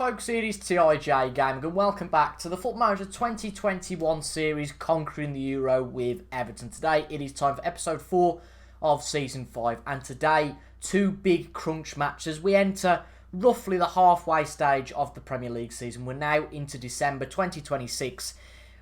folks, it is TIJ Gaming and welcome back to the Football Manager 2021 series Conquering the Euro with Everton. Today it is time for episode 4 of season 5 and today two big crunch matches. We enter roughly the halfway stage of the Premier League season. We're now into December 2026.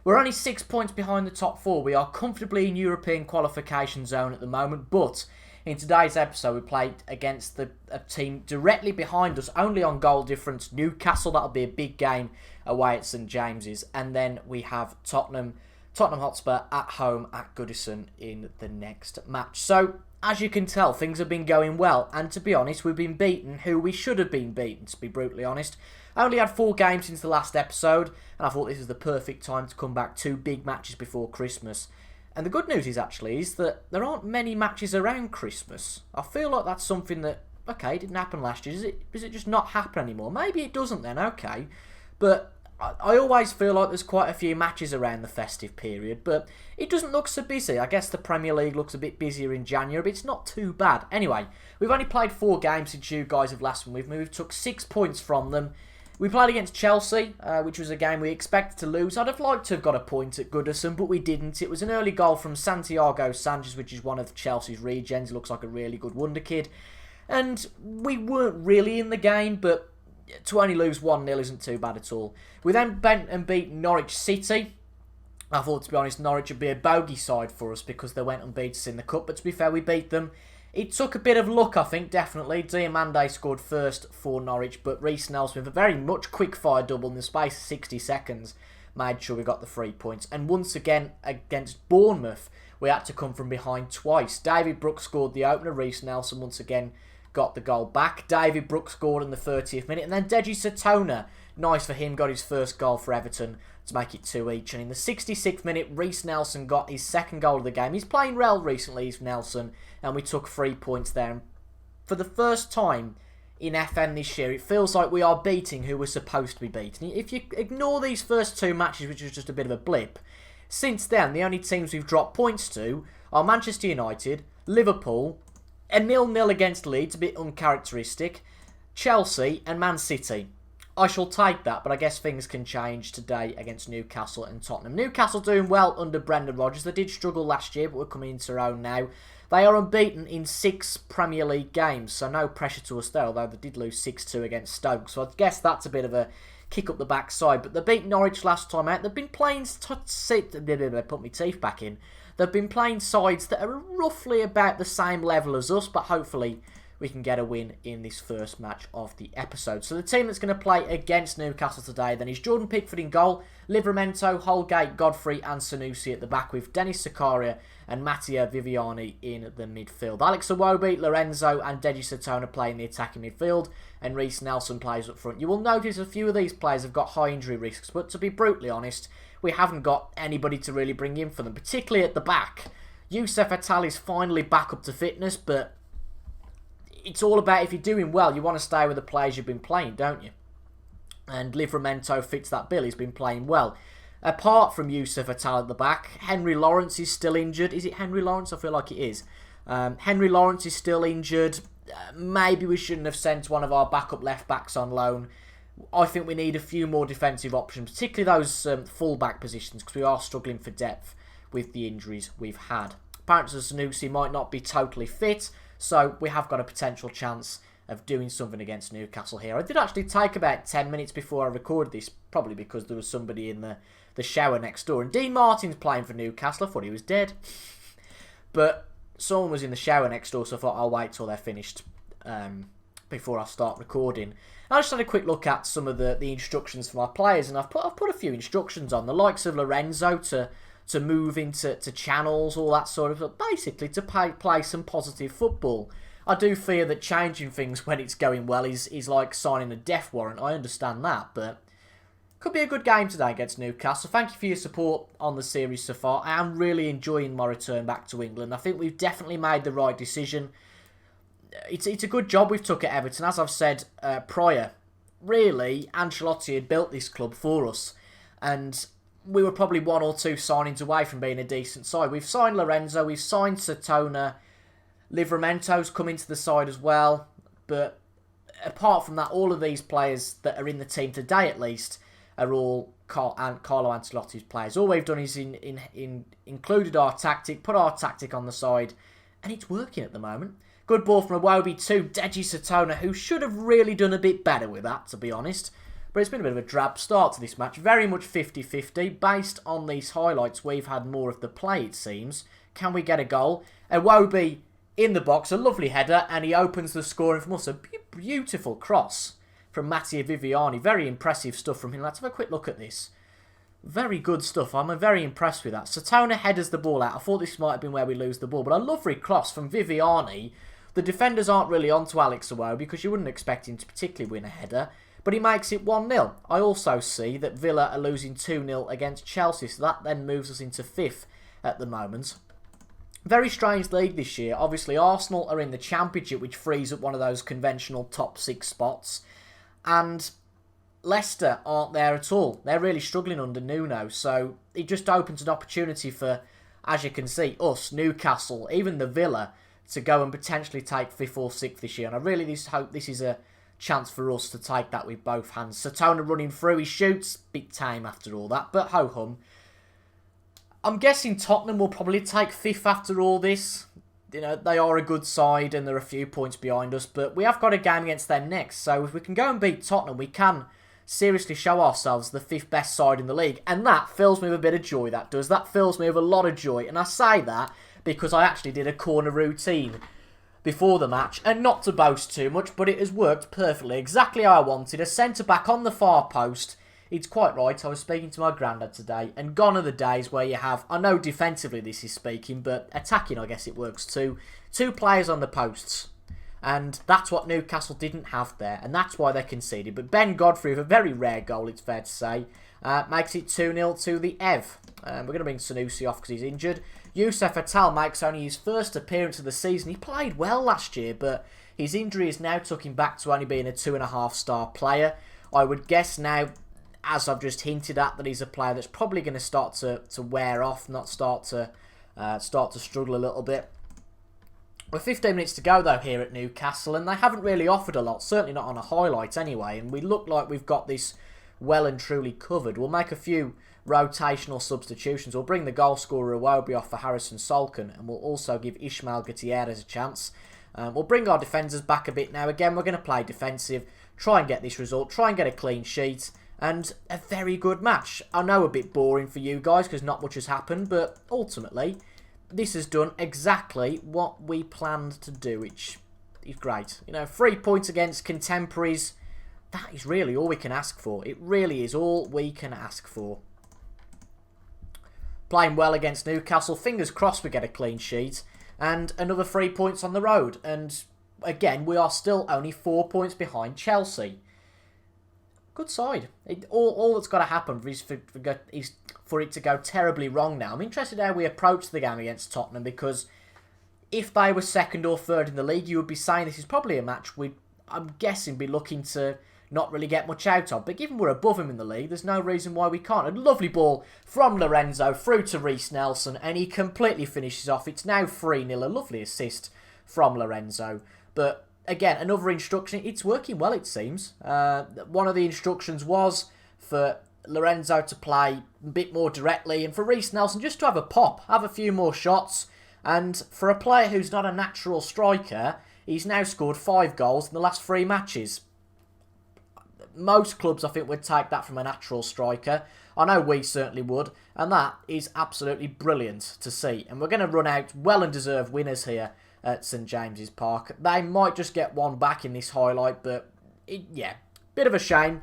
We're only 6 points behind the top 4. We are comfortably in European qualification zone at the moment, but in today's episode, we played against a team directly behind us, only on goal difference, Newcastle. That'll be a big game away at St James's. And then we have Tottenham Hotspur at home at Goodison in the next match. So, as you can tell, things have been going well. And to be honest, we've been beaten who we should have been beaten, to be brutally honest. I only had 4 games since the last episode, and I thought this is the perfect time to come back. 2 big matches before Christmas. And the good news is that there aren't many matches around Christmas. I feel like that's something that, okay, didn't happen last year. Does it just not happen anymore? Maybe it doesn't then, okay. But I always feel like there's quite a few matches around the festive period, but it doesn't look so busy. I guess the Premier League looks a bit busier in January, but it's not too bad. Anyway, we've only played 4 games since you guys have last one. We've took 6 points from them. We played against Chelsea, which was a game we expected to lose. I'd have liked to have got a point at Goodison, but we didn't. It was an early goal from Santiago Sanchez, which is one of Chelsea's regens. He looks like a really good wonder kid. And we weren't really in the game, but to only lose 1-0 isn't too bad at all. We then went and beat Norwich City. I thought, to be honest, Norwich would be a bogey side for us because they went and beat us in the cup. But to be fair, we beat them. It took a bit of luck, I think, definitely. Diamande scored first for Norwich, but Reece Nelson, with a very much quick-fire double in the space of 60 seconds, made sure we got the 3 points. And once again, against Bournemouth, we had to come from behind twice. David Brooks scored the opener. Reece Nelson once again got the goal back. David Brooks scored in the 30th minute. And then Deji Satona, nice for him, got his first goal for Everton to make it 2 each. And in the 66th minute, Reece Nelson got his second goal of the game. He's playing well recently, he's Nelson, and we took 3 points there. And for the first time in FN this year, it feels like we are beating who we're supposed to be beating. If you ignore these first 2 matches, which was just a bit of a blip, since then, the only teams we've dropped points to are Manchester United, Liverpool, a 0-0 against Leeds, a bit uncharacteristic, Chelsea and Man City. I shall take that, but I guess things can change today against Newcastle and Tottenham. Newcastle doing well under Brendan Rodgers. They did struggle last year, but we're coming into their own now. They are unbeaten in 6 Premier League games, so no pressure to us there, although they did lose 6-2 against Stoke. So I guess that's a bit of a kick up the backside. But they beat Norwich last time out. They've been playing... They put my teeth back in. They've been playing sides that are roughly about the same level as us, but hopefully we can get a win in this first match of the episode. So the team that's going to play against Newcastle today then is Jordan Pickford in goal, Livramento, Holgate, Godfrey and Sanusi at the back with Dennis Zakaria and Mattia Viviani in the midfield. Alex Iwobi, Lorenzo and Deji Satona play in the attacking midfield and Reece Nelson plays up front. You will notice a few of these players have got high injury risks, but to be brutally honest, we haven't got anybody to really bring in for them, particularly at the back. Youssef Attal is finally back up to fitness, but it's all about, if you're doing well, you want to stay with the players you've been playing, don't you? And Livramento fits that bill. He's been playing well. Apart from Youssef Attal at the back, Henry Lawrence is still injured. Is it Henry Lawrence? I feel like it is. Henry Lawrence is still injured. Maybe we shouldn't have sent one of our backup left-backs on loan. I think we need a few more defensive options, particularly those full-back positions, because we are struggling for depth with the injuries we've had. Apparently Sanusi might not be totally fit, so we have got a potential chance of doing something against Newcastle here. I did actually take about 10 minutes before I recorded this, probably because there was somebody in the shower next door. And Dean Martin's playing for Newcastle. I thought he was dead. But someone was in the shower next door, so I thought I'll wait till they're finished before I start recording. I just had a quick look at some of the instructions for my players, and I've put a few instructions on. The likes of Lorenzo to move into channels, all that sort of stuff. Basically, to play some positive football. I do fear that changing things when it's going well is like signing a death warrant. I understand that, but could be a good game today against Newcastle. Thank you for your support on the series so far. I am really enjoying my return back to England. I think we've definitely made the right decision. It's a good job we've took at Everton. As I've said prior, really, Ancelotti had built this club for us, and we were probably 1 or 2 signings away from being a decent side. We've signed Lorenzo, we've signed Satona, Livramento's come into the side as well, but apart from that, all of these players that are in the team today, at least, are all Carlo Ancelotti's players. All we've done is included our tactic, put our tactic on the side, and it's working at the moment. Good ball from Iwobi to Deji Satona, who should have really done a bit better with that, to be honest. But it's been a bit of a drab start to this match. Very much 50-50. Based on these highlights, we've had more of the play, it seems. Can we get a goal? Iwobi in the box, a lovely header, and he opens the scoring from us. A beautiful cross from Mattia Viviani. Very impressive stuff from him. Let's have a quick look at this. Very good stuff. I'm very impressed with that. Satona headers the ball out. I thought this might have been where we lose the ball, but a lovely cross from Viviani. The defenders aren't really onto Alex Iwobi because you wouldn't expect him to particularly win a header, but he makes it 1-0. I also see that Villa are losing 2-0 against Chelsea, so that then moves us into 5th at the moment. Very strange league this year. Obviously, Arsenal are in the Championship, which frees up one of those conventional top 6 spots, and Leicester aren't there at all. They're really struggling under Nuno, so it just opens an opportunity for, as you can see, us, Newcastle, even the Villa, to go and potentially take 5th or 6th this year. And I really hope this is a chance for us to take that with both hands. Satona running through, he shoots. Big time after all that, but ho-hum. I'm guessing Tottenham will probably take 5th after all this. You know, they are a good side and they're a few points behind us, but we have got a game against them next. So if we can go and beat Tottenham, we can seriously show ourselves the 5th best side in the league. And that fills me with a bit of joy, that does. That fills me with a lot of joy. And I say that because I actually did a corner routine before the match, and not to boast too much, but it has worked perfectly, exactly how I wanted. A centre-back on the far post. It's quite right, I was speaking to my granddad today, and gone are the days where you have, I know defensively this is speaking, but attacking I guess it works too, 2 players on the posts. And that's what Newcastle didn't have there, and that's why they conceded. But Ben Godfrey, with a very rare goal, it's fair to say, makes it 2-0 to the Ev. We're going to bring Sanusi off because he's injured. Youssef Attal makes only his first appearance of the season. He played well last year, but his injury has now took him back to only being a 2.5-star player. I would guess now, as I've just hinted at, that he's a player that's probably going to start to wear off, not start to struggle a little bit. We're 15 minutes to go though here at Newcastle, and they haven't really offered a lot, certainly not on a highlight anyway, and we look like we've got this well and truly covered. We'll make a few rotational substitutions. We'll bring the goal scorer Iwobi off for Harrison Solken, and we'll also give Ismael Gutierrez a chance. We'll bring our defenders back a bit now. Again, we're going to play defensive, try and get this result, try and get a clean sheet, and a very good match. I know a bit boring for you guys because not much has happened, but ultimately this has done exactly what we planned to do, which is great. You know, 3 points against contemporaries, that is really all we can ask for. It really is all we can ask for. Playing well against Newcastle, fingers crossed we get a clean sheet, and another 3 points on the road. And again, we are still only 4 points behind Chelsea. Good side. All that's got to happen is for it to go terribly wrong now. I'm interested how we approach the game against Tottenham, because if they were 2nd or 3rd in the league, you would be saying this is probably a match I'm guessing, be looking to not really get much out of. But given we're above him in the league, there's no reason why we can't. A lovely ball from Lorenzo through to Reece Nelson, and he completely finishes off. It's now 3-0. A lovely assist from Lorenzo. But again, another instruction. It's working well, it seems. One of the instructions was for Lorenzo to play a bit more directly, and for Reece Nelson just to have a pop, have a few more shots. And for a player who's not a natural striker, he's now scored 5 goals in the last 3 matches. Most clubs, I think, would take that from a natural striker. I know we certainly would. And that is absolutely brilliant to see. And we're going to run out well and deserved winners here at St James's Park. They might just get one back in this highlight, but yeah, bit of a shame.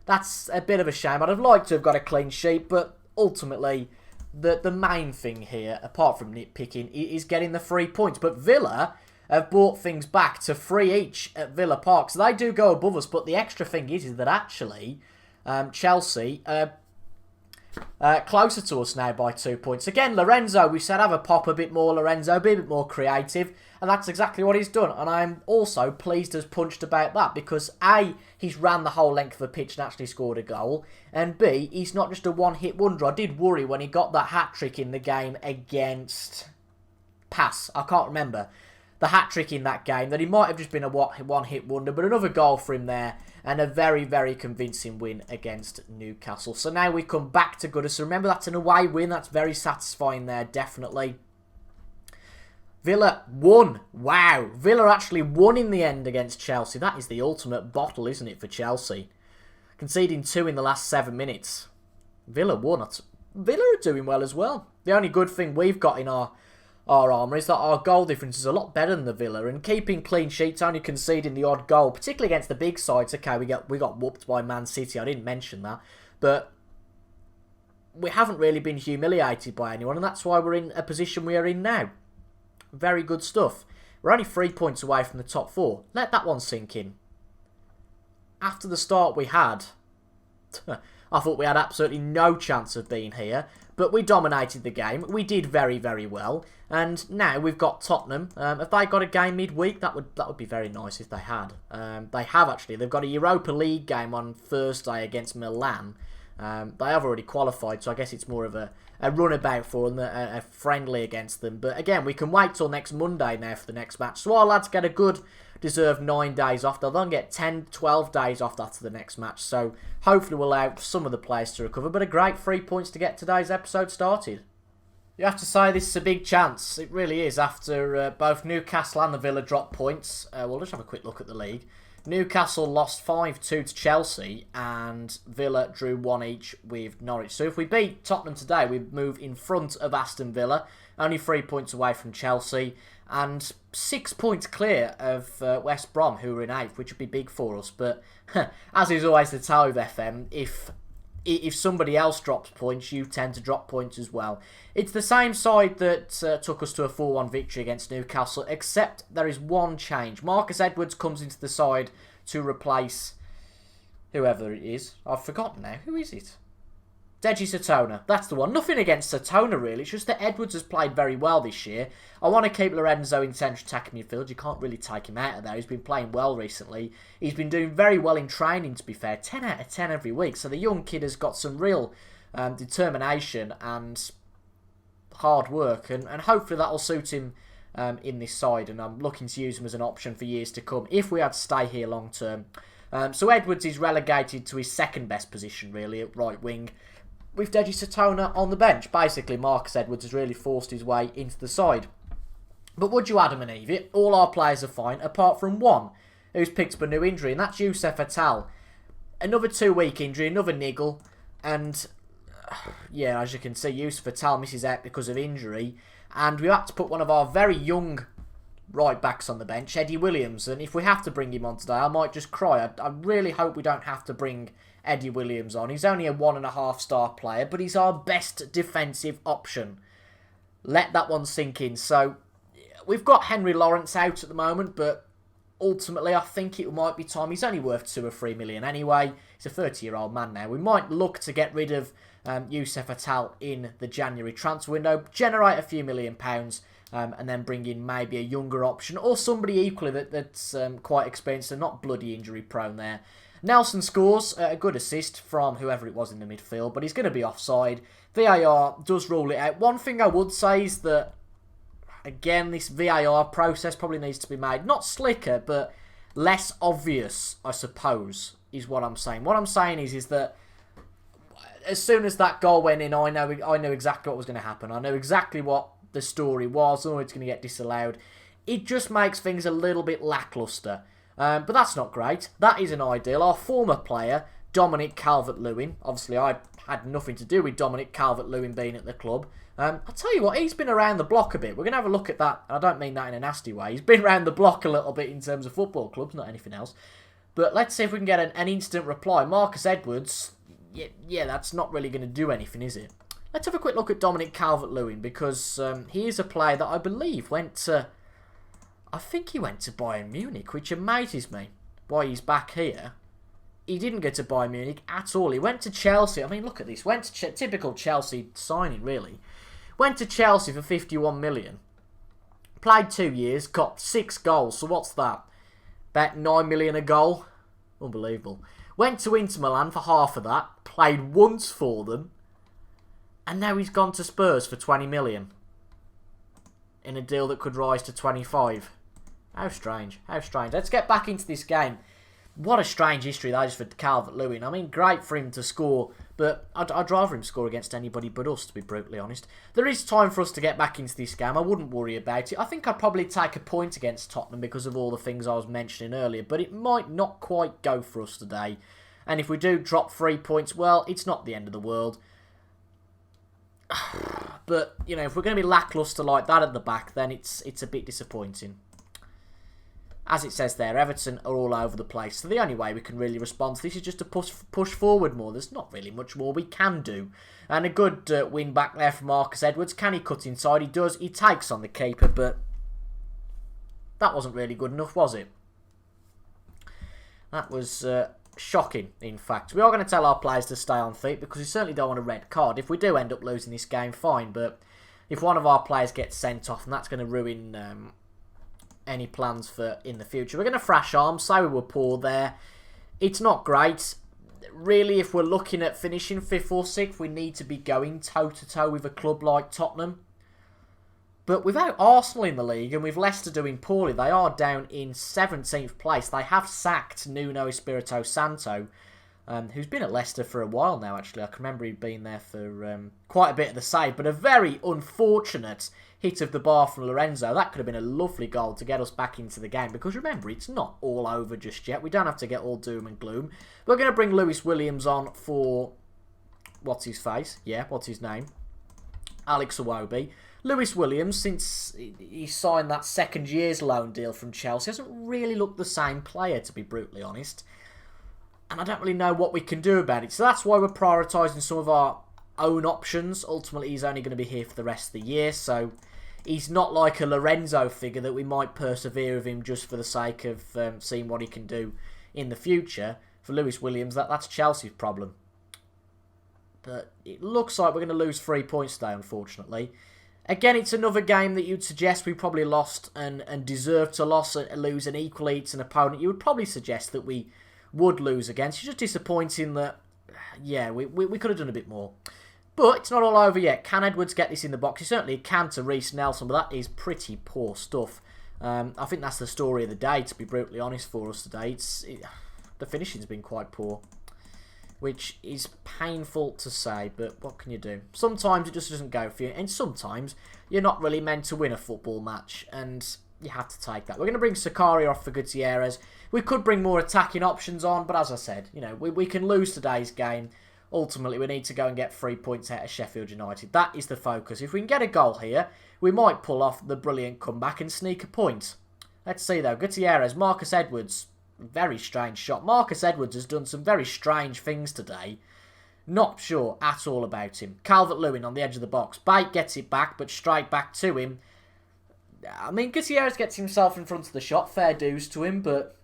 That's a bit of a shame. I'd have liked to have got a clean sheet, but ultimately, the main thing here, apart from nitpicking, is getting the 3 points. But Villa have brought things back to 3 each at Villa Park. So they do go above us, but the extra thing is that actually Chelsea are closer to us now by 2 points. Again, Lorenzo, we said have a pop a bit more, Lorenzo, be a bit more creative, and that's exactly what he's done. And I'm also pleased as punched about that, because A, he's ran the whole length of the pitch and actually scored a goal, and B, he's not just a one-hit wonder. I did worry when he got that hat-trick in the game against I can't remember. the hat-trick in that game, that he might have just been a one-hit wonder, but another goal for him there, and a very, very convincing win against Newcastle. So now we come back to Goodison. Remember, that's an away win. That's very satisfying there, definitely. Villa won. Wow. Villa actually won in the end against Chelsea. That is the ultimate bottle, isn't it, for Chelsea? Conceding 2 in the last 7 minutes. Villa won. Villa are doing well as well. The only good thing we've got in our armour is that our goal difference is a lot better than the Villa, and keeping clean sheets, only conceding the odd goal, particularly against the big sides. Okay, we got whooped by Man City. I didn't mention that, but we haven't really been humiliated by anyone, and that's why we're in a position we are in now. Very good stuff. We're only 3 points away from the top 4. Let that one sink in. After the start we had, I thought we had absolutely no chance of being here, but we dominated the game. We did very, very well, and now we've got Tottenham. Have they got a game midweek? That would be very nice if they had. They have actually. They've got a Europa League game on Thursday against Milan. They have already qualified, so I guess it's more of a runabout for them, a friendly against them. But again, we can wait till next Monday now for the next match. So our lads get a good deserved 9 days off. They'll then get 10, 12 days off after the next match. So hopefully we'll allow some of the players to recover. But a great 3 points to get today's episode started. You have to say this is a big chance. It really is, after both Newcastle and the Villa dropped points. We'll just have a quick look at the league. Newcastle lost 5-2 to Chelsea, and Villa drew 1 each with Norwich. So if we beat Tottenham today, we move in front of Aston Villa, only 3 points away from Chelsea, and 6 points clear of West Brom, who are in 8th, which would be big for us. But as is always the tale with FM, if somebody else drops points, you tend to drop points as well. It's the same side that took us to a 4-1 victory against Newcastle, except there is one change. Marcus Edwards comes into the side to replace whoever it is. I've forgotten now. Who is it? Deji Satona. That's the one. Nothing against Satona, really. It's just that Edwards has played very well this year. I want to keep Lorenzo in central attacking midfield. You can't really take him out of there. He's been playing well recently. He's been doing very well in training, to be fair. 10 out of 10 every week. So the young kid has got some real determination and hard work. And hopefully that will suit him in this side. And I'm looking to use him as an option for years to come, if we had to stay here long term. So Edwards is relegated to his second best position, really, at right wing, with Deji Satona on the bench. Basically, Marcus Edwards has really forced his way into the side. But would you Adam and Eve it? All our players are fine, apart from one, who's picked up a new injury, and that's Youssef Attal. Another 2-week injury, another niggle, and yeah, as you can see, Youssef Attal misses out because of injury, and we had to put one of our very young right backs on the bench, Eddie Williams, and if we have to bring him on today, I might just cry. I really hope we don't have to bring Eddie Williams on. He's only a 1.5 star player, but he's our best defensive option. Let that one sink in. So we've got Henry Lawrence out at the moment, but ultimately I think it might be time. He's only worth 2 or 3 million anyway. He's a 30-year-old man now. We might look to get rid of Youssef Attal in the January transfer window, generate a few £1 million, and then bring in maybe a younger option or somebody equally that's quite experienced and not bloody injury prone there. Nelson scores a good assist from whoever it was in the midfield, but he's going to be offside. VAR does rule it out. One thing I would say is that, again, this VAR process probably needs to be made not slicker, but less obvious, I suppose, is what I'm saying. What I'm saying is that as soon as that goal went in, I knew exactly what was going to happen. I knew exactly what the story was, or it's going to get disallowed. It just makes things a little bit lacklustre. But that's not great. That isn't ideal. Our former player, Dominic Calvert-Lewin, obviously I had nothing to do with Dominic Calvert-Lewin being at the club. I'll tell you what, he's been around the block a bit. We're going to have a look at that. I don't mean that in a nasty way. He's been around the block a little bit in terms of football clubs, not anything else. But let's see if we can get an instant reply. Marcus Edwards, yeah, that's not really going to do anything, is it? Let's have a quick look at Dominic Calvert-Lewin, because he is a player that I believe went to... I think he went to Bayern Munich, which amazes me why he's back here. He didn't go to Bayern Munich at all. He went to Chelsea. I mean, look at this. Went to typical Chelsea signing, really. Went to Chelsea for 51 million. Played 2 years, got 6 goals. So what's that? About 9 million a goal? Unbelievable. Went to Inter Milan for half of that. Played once for them. And now he's gone to Spurs for 20 million. In a deal that could rise to 25. How strange. How strange. Let's get back into this game. What a strange history that is for Calvert-Lewin. I mean, great for him to score, but I'd rather him score against anybody but us, to be brutally honest. There is time for us to get back into this game. I wouldn't worry about it. I think I'd probably take a point against Tottenham because of all the things I was mentioning earlier, but it might not quite go for us today. And if we do drop 3 points, well, it's not the end of the world. But, you know, if we're going to be lacklustre like that at the back, then it's a bit disappointing. As it says there, Everton are all over the place. So the only way we can really respond to this is just to push forward more. There's not really much more we can do. And a good win back there from Marcus Edwards. Can he cut inside? He does. He takes on the keeper, but that wasn't really good enough, was it? That was shocking, in fact. We are going to tell our players to stay on feet because we certainly don't want a red card. If we do end up losing this game, fine. But if one of our players gets sent off, and that's going to ruin any plans for in the future. We're going to thrash arms, say we were poor there. It's not great. Really, if we're looking at finishing 5th or 6th, we need to be going toe-to-toe with a club like Tottenham. But without Arsenal in the league and with Leicester doing poorly, they are down in 17th place. They have sacked Nuno Espirito Santo, who's been at Leicester for a while now, actually. I can remember he'd been there for quite a bit of the save, but a very unfortunate hit of the bar from Lorenzo. That could have been a lovely goal to get us back into the game, because remember, it's not all over just yet. We don't have to get all doom and gloom. We're going to bring Lewis Williams on for, what's his face? Yeah, what's his name? Alex Iwobi. Lewis Williams, since he signed that second year's loan deal from Chelsea, hasn't really looked the same player, to be brutally honest. And I don't really know what we can do about it. So that's why we're prioritising some of our own options. Ultimately, he's only going to be here for the rest of the year. So he's not like a Lorenzo figure that we might persevere with him just for the sake of seeing what he can do in the future. For Lewis Williams, that's Chelsea's problem. But it looks like we're going to lose 3 points today, unfortunately. Again, it's another game that you'd suggest we probably lost and deserve to lose, and equally it's an opponent you would probably suggest that we would lose against. It's just disappointing that, yeah, we could have done a bit more. But it's not all over yet. Can Edwards get this in the box? He certainly can to Reece Nelson, but that is pretty poor stuff. I think that's the story of the day, to be brutally honest, for us today. The finishing's been quite poor, which is painful to say, but what can you do? Sometimes it just doesn't go for you, and sometimes you're not really meant to win a football match, and you have to take that. We're going to bring Sakari off for Gutierrez. We could bring more attacking options on, but as I said, you know, we can lose today's game. Ultimately, we need to go and get 3 points out of Sheffield United. That is the focus. If we can get a goal here, we might pull off the brilliant comeback and sneak a point. Let's see, though. Gutierrez, Marcus Edwards. Very strange shot. Marcus Edwards has done some very strange things today. Not sure at all about him. Calvert-Lewin on the edge of the box. Bate gets it back, but straight back to him. I mean, Gutierrez gets himself in front of the shot. Fair dues to him, but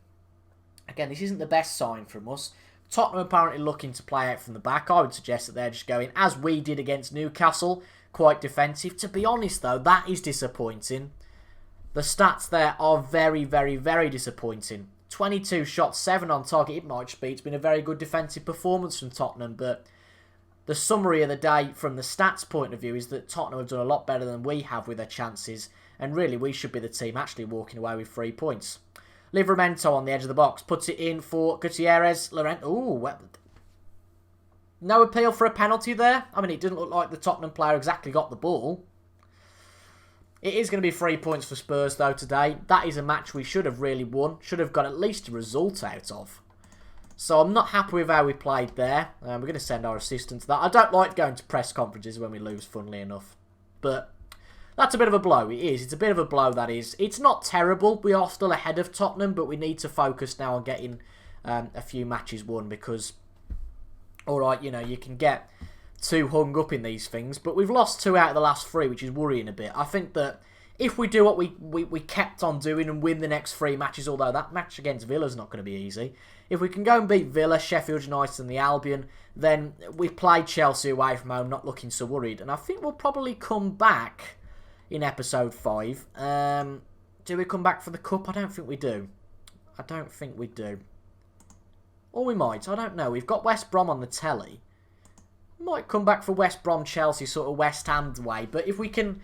again, this isn't the best sign from us. Tottenham apparently looking to play out from the back. I would suggest that they're just going, as we did against Newcastle, quite defensive. To be honest, though, that is disappointing. The stats there are very, very, very disappointing. 22 shots, 7 on target. It might just be it's been a very good defensive performance from Tottenham, but the summary of the day from the stats point of view is that Tottenham have done a lot better than we have with their chances, and really we should be the team actually walking away with 3 points. Livramento on the edge of the box puts it in for Gutierrez. No appeal for a penalty there. I mean, it didn't look like the Tottenham player exactly got the ball. It is going to be 3 points for Spurs, though, today. That is a match we should have really won. Should have got at least a result out of. So I'm not happy with how we played there. We're going to send our assistant to that. I don't like going to press conferences when we lose, funnily enough. But that's a bit of a blow. It is. It's a bit of a blow, that is. It's not terrible. We are still ahead of Tottenham, but we need to focus now on getting a few matches won because, alright, you know, you can get too hung up in these things, but we've lost 2 out of the last 3, which is worrying a bit. I think that if we do what we kept on doing and win the next 3 matches, although that match against Villa is not going to be easy, if we can go and beat Villa, Sheffield United and the Albion, then we've played Chelsea away from home, not looking so worried. And I think we'll probably come back in episode 5. Do we come back for the Cup? I don't think we do. I don't think we do. Or we might, I don't know. We've got West Brom on the telly. Might come back for West Brom, Chelsea, sort of West Ham way. But if we can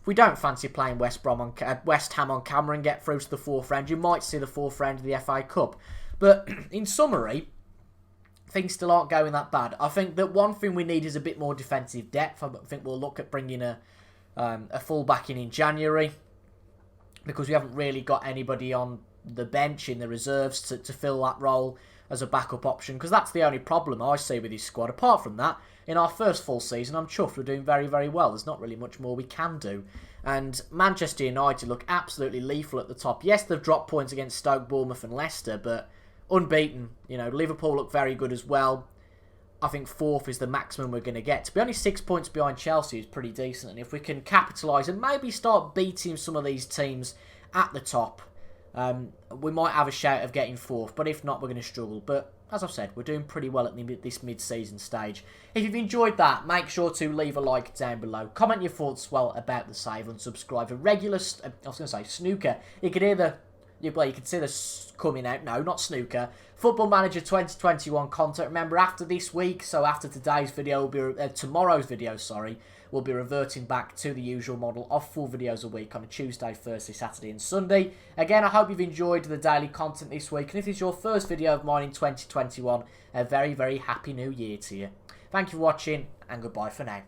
we don't fancy playing West Ham on camera and get through to the fourth round, you might see the fourth round of the FA Cup. But in summary, things still aren't going that bad. I think that one thing we need is a bit more defensive depth. I think we'll look at bringing a full-back in January, because we haven't really got anybody on the bench in the reserves to fill that role as a backup option, because that's the only problem I see with his squad. Apart from that, in our first full season, I'm chuffed. We're doing very, very well. There's not really much more we can do. And Manchester United look absolutely lethal at the top. Yes, they've dropped points against Stoke, Bournemouth and Leicester, but unbeaten. Liverpool look very good as well. I think fourth is the maximum we're going to get. To be only 6 points behind Chelsea is pretty decent. And if we can capitalise and maybe start beating some of these teams at the top, we might have a shout of getting fourth. But if not, we're going to struggle. But as I've said, we're doing pretty well at this mid-season stage. If you've enjoyed that, make sure to leave a like down below. Comment your thoughts as well about the save and subscribe for regular, snooker. You can hear you can see this coming out. No, not snooker. Football Manager 2021 content. Remember, after this week, so after today's video, tomorrow's video, we'll be reverting back to the usual model of 4 videos a week on a Tuesday, Thursday, Saturday and Sunday. Again, I hope you've enjoyed the daily content this week. And if this is your first video of mine in 2021, a very, very happy new year to you. Thank you for watching and goodbye for now.